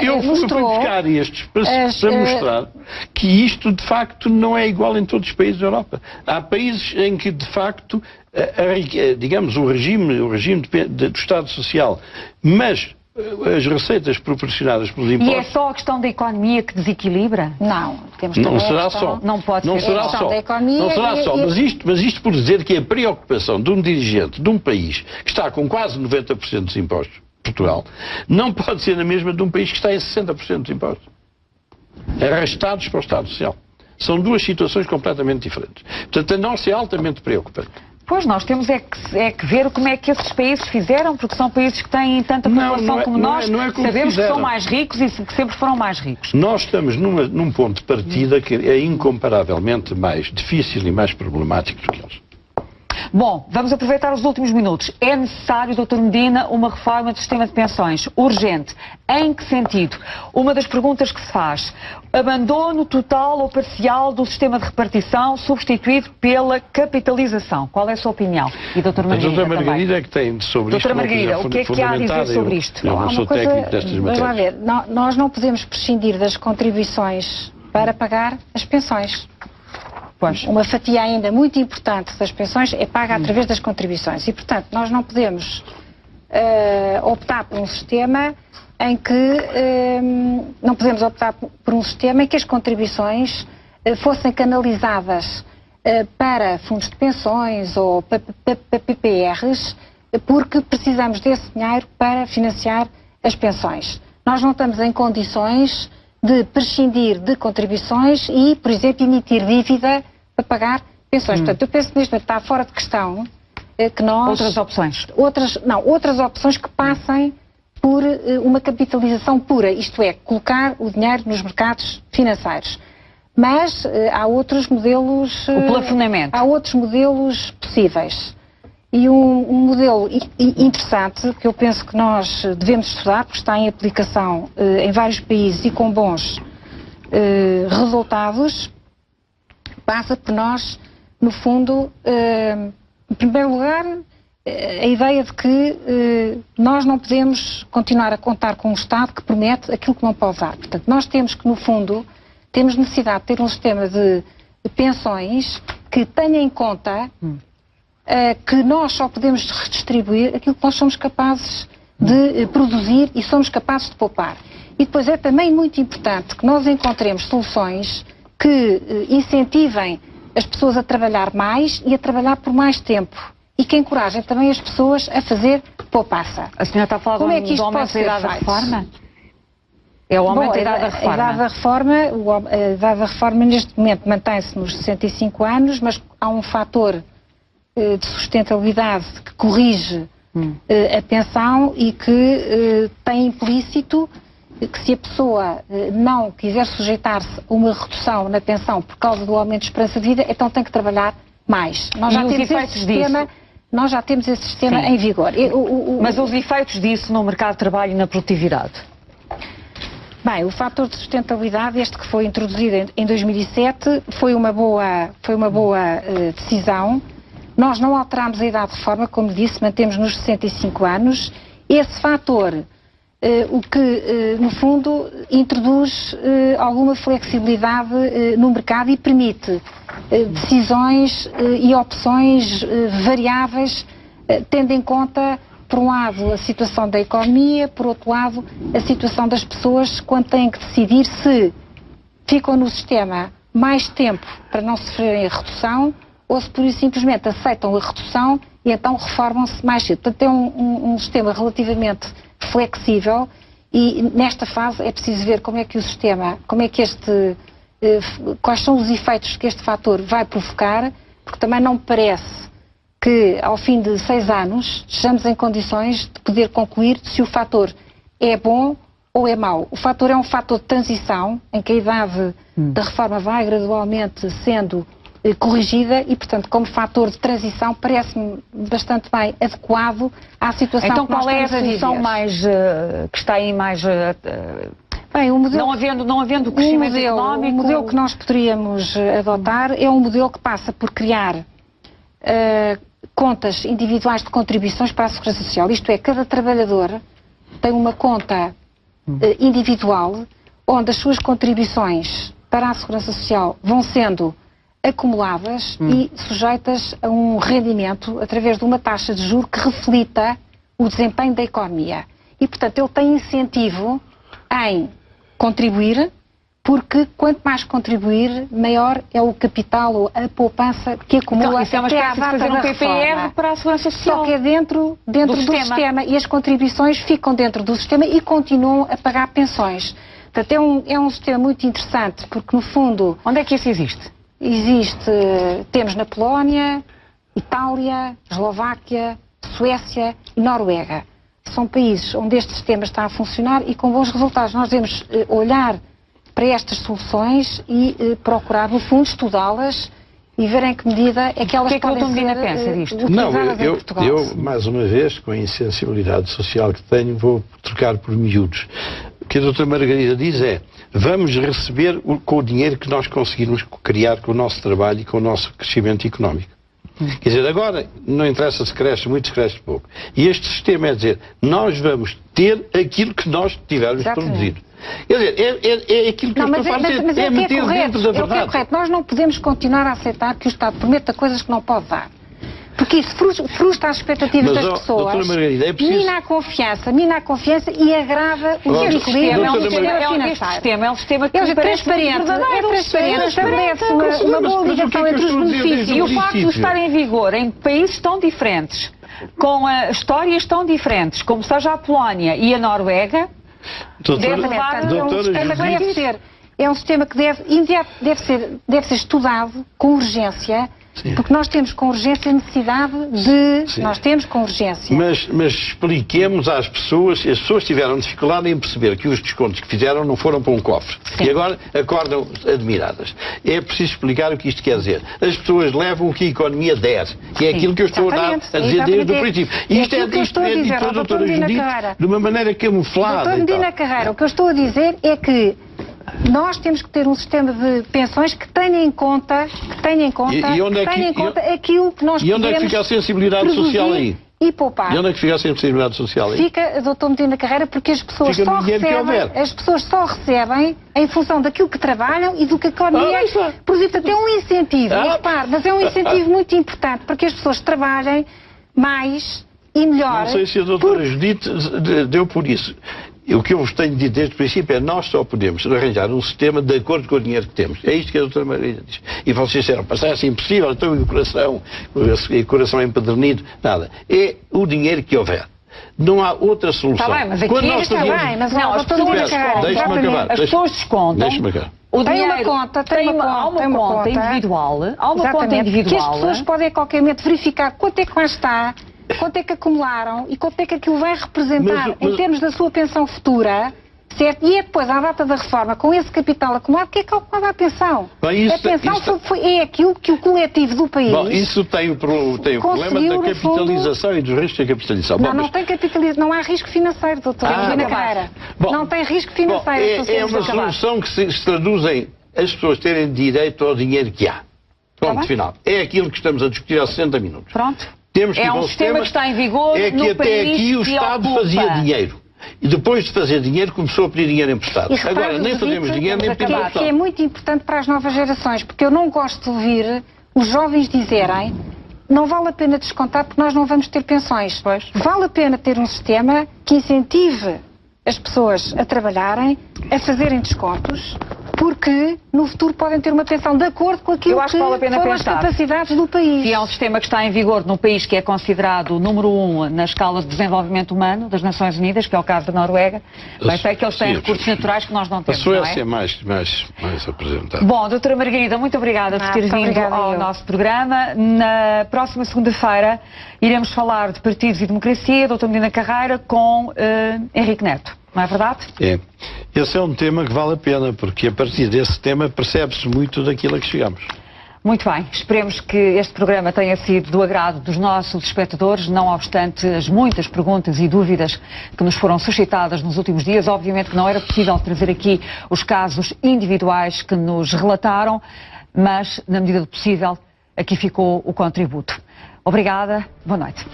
eu fui buscar estes para mostrar que isto, de facto, não é igual em todos os países da Europa. Há países em que, de facto, digamos, o regime do Estado Social, mas as receitas proporcionadas pelos impostos... E é só a questão da economia que desequilibra? Não. Temos não será só. Não pode não ser. será só. Não será só. Mas isto por dizer que a preocupação de um dirigente de um país que está com quase 90% dos impostos, Portugal, não pode ser a mesma de um país que está em 60% dos impostos. Arrastados para o Estado Social. São duas situações completamente diferentes. Portanto, a nossa é altamente preocupante. Pois, nós temos que ver como é que esses países fizeram, porque são países que têm tanta população como nós, sabemos que são mais ricos e que sempre foram mais ricos. Nós estamos num ponto de partida que é incomparavelmente mais difícil e mais problemático do que eles. Bom, vamos aproveitar os últimos minutos. É necessário, Dr. Medina, uma reforma do sistema de pensões, urgente. Em que sentido? Uma das perguntas que se faz: abandono total ou parcial do sistema de repartição substituído pela capitalização. Qual é a sua opinião? E Dr. Margarida A Dra. Margarida é que tem sobre isto. Dra. Margarida, o que é que há a dizer sobre isto? Eu não sou técnico destas matérias. Vamos lá ver, nós não podemos prescindir das contribuições para pagar as pensões. Pois. Uma fatia ainda muito importante das pensões é paga através das contribuições e, portanto, nós não podemos optar por um sistema em que não podemos optar por um sistema em que as contribuições fossem canalizadas para fundos de pensões ou para PPRs, porque precisamos desse dinheiro para financiar as pensões. Nós não estamos em condições de prescindir de contribuições e, por exemplo, emitir dívida para pagar pensões. Portanto, eu penso que neste momento está fora de questão que nós... Outras opções? Outras opções que passem por uma capitalização pura, isto é, colocar o dinheiro nos mercados financeiros. Mas há outros modelos... O plafonamento. Há outros modelos possíveis. E um modelo interessante, que eu penso que nós devemos estudar, porque está em aplicação em vários países e com bons resultados, passa por nós, no fundo, em primeiro lugar, a ideia de que nós não podemos continuar a contar com um Estado que promete aquilo que não pode dar. Portanto, nós temos que, no fundo, temos necessidade de ter um sistema de pensões que tenha em conta que nós só podemos redistribuir aquilo que nós somos capazes de produzir e somos capazes de poupar. E depois é também muito importante que nós encontremos soluções que incentivem as pessoas a trabalhar mais e a trabalhar por mais tempo e que encorajem também as pessoas a fazer poupança. A senhora está a falar do aumento da idade da reforma? É o aumento da idade da reforma? A idade da reforma neste momento mantém-se nos 65 anos, mas há um fator de sustentabilidade que corrige a pensão e que tem implícito que se a pessoa não quiser sujeitar-se a uma redução na pensão por causa do aumento de esperança de vida, então tem que trabalhar mais. Nós já temos esse sistema em vigor. Mas os efeitos disso no mercado de trabalho e na produtividade? Bem, o fator de sustentabilidade, este que foi introduzido em 2007, foi uma boa decisão. Nós não alterámos a idade de reforma, como disse, mantemos nos 65 anos. Esse fator, o que, no fundo, introduz alguma flexibilidade no mercado e permite decisões e opções variáveis, tendo em conta, por um lado, a situação da economia, por outro lado, a situação das pessoas, quando têm que decidir se ficam no sistema mais tempo para não sofrerem a redução, ou se por isso simplesmente aceitam a redução e então reformam-se mais cedo. Portanto, é um sistema relativamente flexível e nesta fase é preciso ver como é que o sistema, quais são os efeitos que este fator vai provocar, porque também não me parece que ao fim de 6 anos estejamos em condições de poder concluir se o fator é bom ou é mau. O fator é um fator de transição, em que a idade da reforma vai gradualmente sendo corrigida e, portanto, como fator de transição, parece-me bastante bem adequado à situação então, que nós estamos a viver. Então, qual é a solução que está aí mais... Bem, o modelo, não havendo crescimento económico... O modelo que nós poderíamos adotar é um modelo que passa por criar contas individuais de contribuições para a Segurança Social. Isto é, cada trabalhador tem uma conta individual, onde as suas contribuições para a Segurança Social vão sendo acumuladas e sujeitas a um rendimento através de uma taxa de juros que reflita o desempenho da economia. E, portanto, ele tem incentivo em contribuir, porque quanto mais contribuir, maior é o capital ou a poupança que acumula Então, isso é uma até à espécie de data fazer da um PPR reforma. para a Segurança Social. Só que é dentro do sistema. E as contribuições ficam dentro do sistema e continuam a pagar pensões. Portanto, é um sistema muito interessante, porque no fundo... Onde é que isso existe? Temos na Polónia, Itália, Eslováquia, Suécia e Noruega. São países onde este sistema está a funcionar e com bons resultados. Nós devemos olhar para estas soluções e procurar, no fundo, estudá-las e ver em que medida é que elas podem ser pensa disto? utilizadas em Portugal. Eu, mais uma vez, com a insensibilidade social que tenho, vou trocar por miúdos. O que a doutora Margarida diz é: vamos receber com o dinheiro que nós conseguimos criar com o nosso trabalho e com o nosso crescimento económico. Quer dizer, agora não interessa se cresce muito, se cresce pouco. E este sistema é dizer, nós vamos ter aquilo que nós tivermos produzido. Quer dizer, é aquilo que eu estou a fazer, é meter dentro da verdade. É correto. Nós não podemos continuar a aceitar que o Estado prometa coisas que não pode dar. Porque isso frustra as expectativas das pessoas, mina a confiança e agrava o desequilíbrio. Este sistema é um sistema que é transparente, estabelece uma boa ligação entre os benefícios. E o facto de estar em vigor em países tão diferentes, com histórias tão diferentes, como seja a Polónia e a Noruega, é um sistema que deve ser estudado com urgência. Sim. Porque nós temos com urgência necessidade de... Sim. Nós temos com urgência. Mas expliquemos às pessoas, as pessoas tiveram dificuldade em perceber que os descontos que fizeram não foram para um cofre. Sim. E agora acordam admiradas. É preciso explicar o que isto quer dizer. As pessoas levam o que a economia der, que é aquilo que eu estou a dizer desde o princípio. Isto é dito pela doutora Judite de uma maneira camuflada. Doutor Medina Carreira, o que eu estou a dizer é que nós temos que ter um sistema de pensões que tenha em conta, aquilo que nós podemos. E onde é que fica a sensibilidade social aí? E poupar. E onde é que fica a sensibilidade social aí? Fica, doutor Medina Carreira, porque as pessoas só recebem em função daquilo que trabalham e do que a economia produz. Até um incentivo, mas é um incentivo muito importante para que as pessoas trabalhem mais e melhor. Não sei se a doutora Judite deu por isso. O que eu vos tenho dito desde o princípio é que nós só podemos arranjar um sistema de acordo com o dinheiro que temos. É isto que a doutora Margarida diz. E vocês disseram, parece impossível, então o coração é empedernido. Nada. É o dinheiro que houver. Não há outra solução. Está bem, mas aqui está bem, mas não, as pessoas descontam. Deixa-me acabar. O dinheiro há uma conta individual. Que as pessoas podem a qualquer momento verificar quanto é que lá está, quanto é que acumularam e quanto é que aquilo vai representar em termos da sua pensão futura, certo? E é depois, à data da reforma, com esse capital acumulado, que é calculada a pensão. Bem, a pensão é aquilo que o coletivo do país... Bom, isso tem o problema da capitalização e dos riscos da capitalização. Não tem capitalização, não há risco financeiro, doutor Medina Carreira. Não tem risco financeiro. É uma solução que se traduz em as pessoas terem direito ao dinheiro que há. Pronto, final. É aquilo que estamos a discutir há 60 minutos. Pronto. Temos que é um sistema que está em vigor é que no até país aqui o Estado fazia dinheiro. E depois de fazer dinheiro começou a pedir dinheiro emprestado. Agora nem fazemos dinheiro nem pedimos emprestado. Que é muito importante para as novas gerações, porque eu não gosto de ouvir os jovens dizerem não vale a pena descontar porque nós não vamos ter pensões. Pois. Vale a pena ter um sistema que incentive as pessoas a trabalharem, a fazerem descontos, porque no futuro podem ter uma pensão de acordo com aquilo que foram as capacidades do país. E é um sistema que está em vigor num país que é considerado o número 1 na escala de desenvolvimento humano das Nações Unidas, que é o caso da Noruega. Bem, sei que eles têm recursos naturais que nós não temos. A Suécia é mais apresentada. Bom, doutora Margarida, muito obrigada por ter vindo ao nosso programa. Na próxima segunda-feira iremos falar de partidos e democracia, doutor Medina Carreira, com Henrique Neto. Não é verdade? É. Esse é um tema que vale a pena, porque a partir desse tema percebe-se muito daquilo a que chegamos. Muito bem. Esperemos que este programa tenha sido do agrado dos nossos espectadores, não obstante as muitas perguntas e dúvidas que nos foram suscitadas nos últimos dias. Obviamente que não era possível trazer aqui os casos individuais que nos relataram, mas, na medida do possível, aqui ficou o contributo. Obrigada. Boa noite.